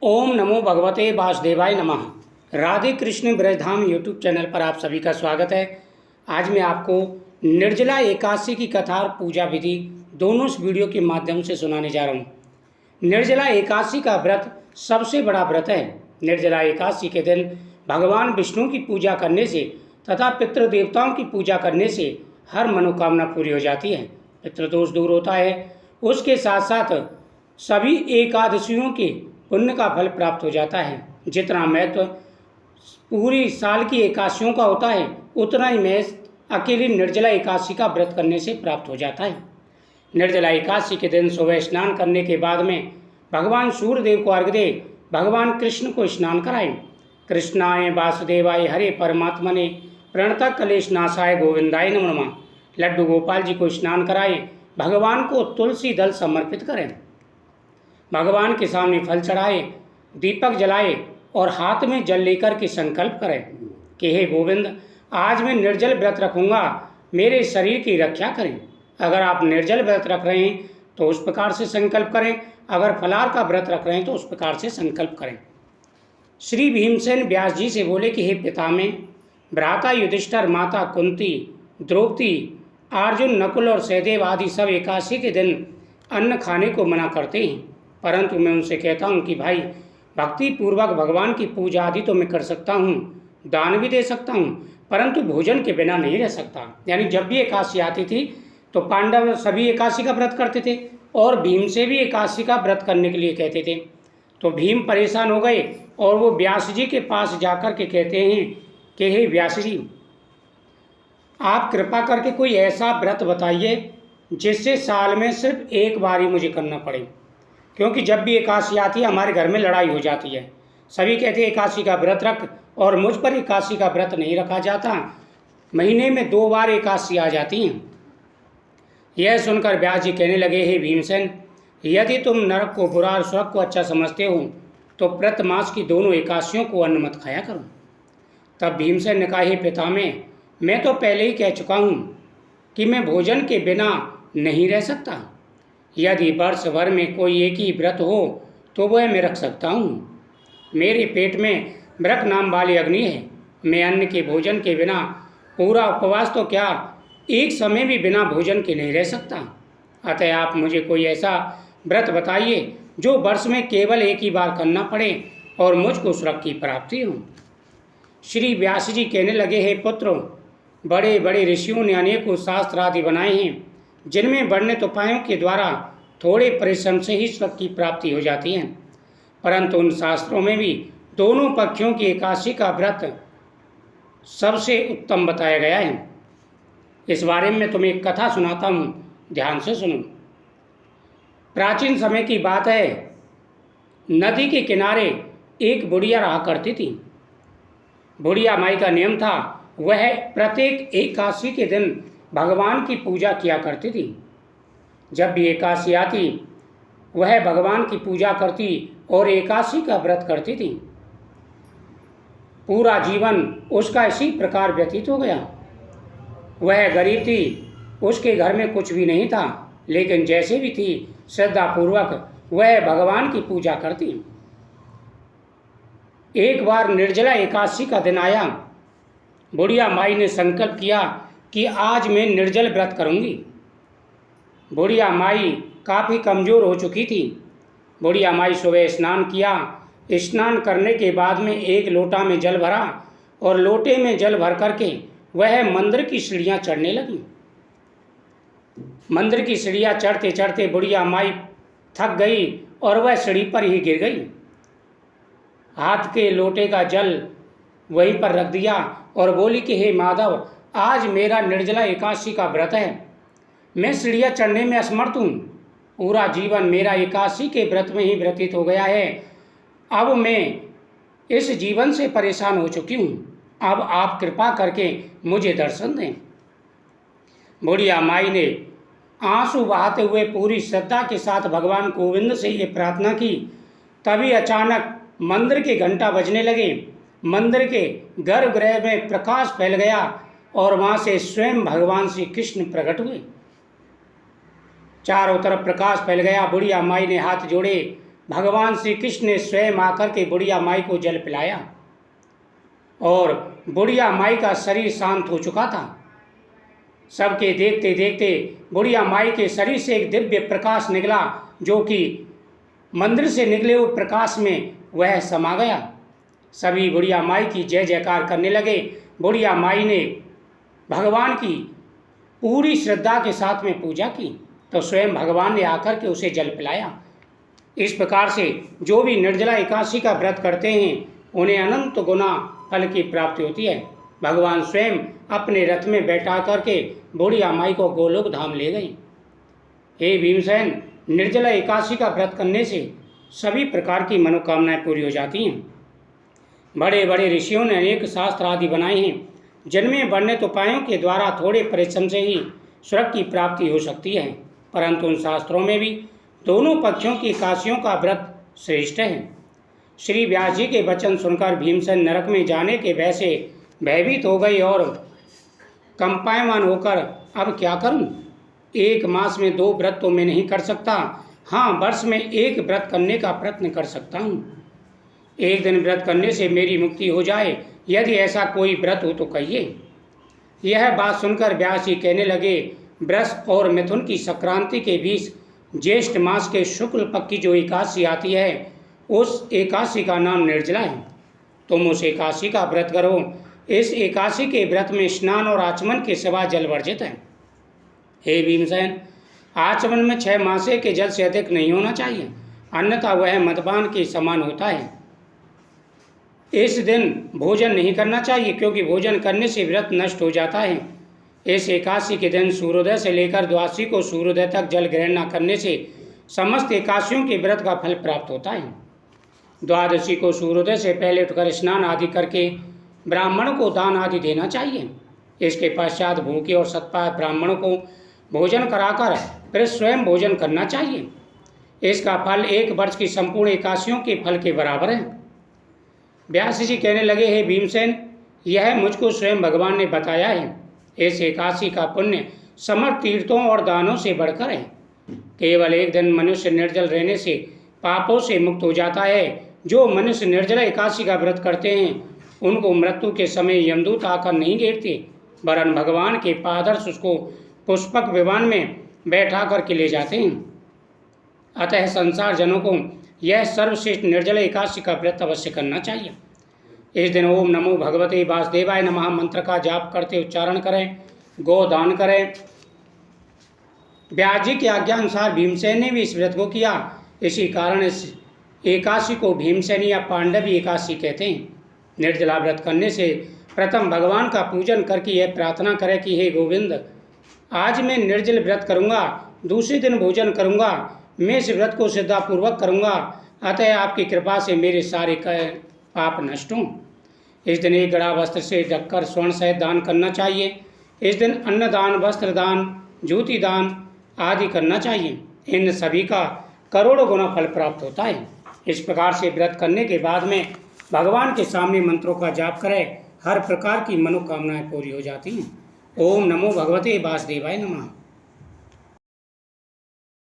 ओम नमो भगवते वासुदेवाय नमः। राधे कृष्ण ब्रजधाम यूट्यूब चैनल पर आप सभी का स्वागत है। आज मैं आपको निर्जला एकादशी की कथा और पूजा विधि दोनों इस वीडियो के माध्यम से सुनाने जा रहा हूँ। निर्जला एकादशी का व्रत सबसे बड़ा व्रत है। निर्जला एकादशी के दिन भगवान विष्णु की पूजा करने से तथा पितृदेवताओं की पूजा करने से हर मनोकामना पूरी हो जाती है, पितृदोष दूर होता है। उसके साथ साथ सभी एकादशियों के पुण्य का फल प्राप्त हो जाता है। जितना महत्व पूरी साल की एकादशियों का होता है उतना ही महत्व अकेली निर्जला एकादशी का व्रत करने से प्राप्त हो जाता है। निर्जला एकादशी के दिन सुबह स्नान करने के बाद में भगवान सूर्यदेव को अर्घ्य दे भगवान कृष्ण को स्नान कराएं। कृष्णाय वासुदेवाय हरे परमात्मने प्रणतः कलेश नाशाय गोविंदाय नमो नमः। लड्डू गोपाल जी को स्नान कराएं। भगवान को तुलसी दल समर्पित करें। भगवान के सामने फल चढ़ाए, दीपक जलाए और हाथ में जल लेकर के संकल्प करें कि हे गोविंद, आज मैं निर्जल व्रत रखूँगा, मेरे शरीर की रक्षा करें। अगर आप निर्जल व्रत रख रहे हैं तो उस प्रकार से संकल्प करें, अगर फलाहार का व्रत रख रहे हैं तो उस प्रकार से संकल्प करें। श्री भीमसेन व्यास जी से बोले कि हे पितामह, भ्राता युधिष्ठिर, माता कुंती, द्रौपदी, अर्जुन, नकुल और सहदेव आदि सब एकादशी के दिन अन्न खाने को मना करते हैं, परंतु मैं उनसे कहता हूँ कि भाई, भक्ति पूर्वक भगवान की पूजा आदि तो मैं कर सकता हूँ, दान भी दे सकता हूँ, परंतु भोजन के बिना नहीं रह सकता। यानी जब भी एकादशी आती थी तो पांडव सभी एकादशी का व्रत करते थे और भीम से भी एकादशी का व्रत करने के लिए कहते थे। तो भीम परेशान हो गए और वो व्यास जी के पास जाकर के कहते हैं कि हे व्यास जी, आप कृपा करके कोई ऐसा व्रत बताइए जिससे साल में सिर्फ एक बार ही मुझे करना पड़े, क्योंकि जब भी एकादशी आती है हमारे घर में लड़ाई हो जाती है। सभी कहते हैं एकादशी का व्रत रख, और मुझ पर एकादशी का व्रत नहीं रखा जाता। महीने में 2 बार एकादशी आ जाती हैं। यह सुनकर व्यास जी कहने लगे, हे भीमसेन, यदि तुम नरक को बुरा और स्वर्ग को अच्छा समझते हो तो प्रत मास की दोनों एकादशियों को अन्न मत खाया करो। तब भीमसेन ने कहा, हे पितामह, मैं तो पहले ही कह चुका हूँ कि मैं भोजन के बिना नहीं रह सकता। यदि वर्ष भर में कोई एक ही व्रत हो तो वह मैं रख सकता हूँ। मेरे पेट में मृग नाम वाली अग्नि है। मैं अन्न के भोजन के बिना पूरा उपवास तो क्या, एक समय भी बिना भोजन के नहीं रह सकता। अतः आप मुझे कोई ऐसा व्रत बताइए जो वर्ष में केवल एक ही बार करना पड़े और मुझको स्वर्ग की प्राप्ति हो। श्री व्यास जी कहने लगे, हे पुत्र, बड़े बड़े ऋषियों ने अनेकों शास्त्र आदि बनाए हैं जिनमें वर्णित उपायों के द्वारा थोड़े परिश्रम से ही स्वर्ग की प्राप्ति हो जाती है, परंतु उन शास्त्रों में भी दोनों पक्षों की एकादशी का व्रत सबसे उत्तम बताया गया है। इस बारे में तुम्हें एक कथा सुनाता हूँ, ध्यान से सुनो। प्राचीन समय की बात है। नदी के किनारे एक बुढ़िया रहा करती थी। बुढ़िया माई का नियम था, वह प्रत्येक एकादशी के दिन भगवान की पूजा किया करती थी। जब भी एकादशी आती वह भगवान की पूजा करती और एकादशी का व्रत करती थी। पूरा जीवन उसका इसी प्रकार व्यतीत हो गया। वह गरीब थी, उसके घर में कुछ भी नहीं था, लेकिन जैसे भी थी श्रद्धापूर्वक वह भगवान की पूजा करती। एक बार निर्जला एकादशी का दिन आया। बुढ़िया माई ने संकल्प किया कि आज मैं निर्जल व्रत करूंगी। बुढ़िया माई काफ़ी कमज़ोर हो चुकी थी। बुढ़िया माई सुबह स्नान किया। स्नान करने के बाद में एक लोटा में जल भरा और लोटे में जल भर करके वह मंदिर की सीढ़ियाँ चढ़ने लगी। मंदिर की सीढ़ियाँ चढ़ते चढ़ते बुढ़िया माई थक गई और वह सीढ़ी पर ही गिर गई। हाथ के लोटे का जल वहीं पर रख दिया और बोली कि हे माधव, आज मेरा निर्जला एकादशी का व्रत है, मैं सीढ़ियाँ चढ़ने में असमर्थ हूँ। पूरा जीवन मेरा एकादशी के व्रत में ही व्यतीत हो गया है। अब मैं इस जीवन से परेशान हो चुकी हूँ। अब आप कृपा करके मुझे दर्शन दें। बुढ़िया माई ने आंसू बहाते हुए पूरी श्रद्धा के साथ भगवान गोविंद से ये प्रार्थना की। तभी अचानक मंदिर के घंटा बजने लगे। मंदिर के गर्भगृह में प्रकाश फैल गया और वहाँ से स्वयं भगवान श्री कृष्ण प्रकट हुए। चारों तरफ प्रकाश फैल गया। बुढ़िया माई ने हाथ जोड़े, भगवान श्री कृष्ण ने स्वयं आकर के बुढ़िया माई को जल पिलाया और बुढ़िया माई का शरीर शांत हो चुका था। सबके देखते देखते बुढ़िया माई के शरीर से एक दिव्य प्रकाश निकला, जो कि मंदिर से निकले हुए प्रकाश में वह समा गया। सभी बुढ़िया माई की जय जयकार करने लगे। बुढ़िया माई ने भगवान की पूरी श्रद्धा के साथ में पूजा की तो स्वयं भगवान ने आकर के उसे जल पिलाया। इस प्रकार से जो भी निर्जला एकादशी का व्रत करते हैं उन्हें अनंत गुना फल की प्राप्ति होती है। भगवान स्वयं अपने रथ में बैठा करके बुढ़िया माई को गोलोक धाम ले गई। हे भीमसेन, निर्जला एकादशी का व्रत करने से सभी प्रकार की मनोकामनाएं पूरी हो जाती हैं। बड़े बड़े ऋषियों ने अनेक शास्त्र आदि बनाए हैं, जिनमें वर्णित उपायों के द्वारा थोड़े परिश्रम से ही स्वर्ग की प्राप्ति हो सकती है, परंतु उन शास्त्रों में भी दोनों पक्षों की एकादशियों का व्रत श्रेष्ठ है। श्री व्यास जी के वचन सुनकर भीमसेन नरक में जाने के भय से भयभीत हो गई और कंपायमान होकर अब क्या करूं? एक मास में 2 व्रत तो मैं नहीं कर सकता, हाँ वर्ष में 1 व्रत करने का प्रयत्न कर सकता हूं। एक दिन व्रत करने से मेरी मुक्ति हो जाए, यदि ऐसा कोई व्रत हो तो कहिए। यह बात सुनकर व्यास जी कहने लगे, वृष और मिथुन की संक्रांति के बीच ज्येष्ठ मास के शुक्ल पक्ष की जो एकादशी आती है, उस एकादशी का नाम निर्जला है। तुम उस एकादशी का व्रत करो। इस एकादशी के व्रत में स्नान और आचमन के सिवा जल वर्जित है। हे भीमसेन, आचमन में 6 मासे के जल से अधिक नहीं होना चाहिए, अन्यथा वह मदपान के समान होता है। इस दिन भोजन नहीं करना चाहिए, क्योंकि भोजन करने से व्रत नष्ट हो जाता है। इस एकादशी के दिन सूर्योदय से लेकर द्वादशी को सूर्योदय तक जल ग्रहण न करने से समस्त एकादशियों के व्रत का फल प्राप्त होता है। द्वादशी को सूर्योदय से पहले उठकर स्नान आदि करके ब्राह्मण को दान आदि देना चाहिए। इसके पश्चात भूखे और सतपाय ब्राह्मणों को भोजन कराकर फिर स्वयं भोजन करना चाहिए। इसका फल 1 वर्ष की संपूर्ण एकादशियों के फल के बराबर है। व्यास जी कहने लगे, हे भीमसेन, यह मुझको स्वयं भगवान ने बताया है। इस एकादशी का पुण्य समस्त तीर्थों और दानों से बढ़कर है। केवल एक दिन मनुष्य निर्जल रहने से पापों से मुक्त हो जाता है। जो मनुष्य निर्जला एकादशी का व्रत करते हैं उनको मृत्यु के समय यमदूत आकर नहीं घेरते, वरन भगवान के पादर्श उसको पुष्पक विमान में बैठा करके ले जाते हैं। अतः संसार जनों को यह सर्वश्रेष्ठ निर्जला एकादशी का व्रत अवश्य करना चाहिए। इस दिन ओम नमो भगवते वासुदेवाय नमः मंत्र का जाप करते उच्चारण करें, गोदान करें। व्यास जी की आज्ञा अनुसार भीमसेन ने भी इस व्रत को किया। इसी कारण इस एकादशी को भीमसेनी या पांडवी एकादशी कहते हैं। निर्जला व्रत करने से प्रथम भगवान का पूजन करके यह प्रार्थना करें कि हे गोविंद, आज मैं निर्जल व्रत करूँगा, दूसरे दिन भोजन करूँगा, मैं इस व्रत को श्रद्धापूर्वक करूँगा, अतः आपकी कृपा से मेरे सारे पाप नष्ट हों। इस दिन 1 गड़ा वस्त्र से ढककर स्वर्ण सहित दान करना चाहिए। इस दिन अन्नदान, वस्त्र दान, ज्योति दान आदि करना चाहिए। इन सभी का करोड़ों गुना फल प्राप्त होता है। इस प्रकार से व्रत करने के बाद में भगवान के सामने मंत्रों का जाप करें, हर प्रकार की मनोकामनाएं पूरी हो जाती हैं। ओम नमो भगवते वासुदेवाय नमः।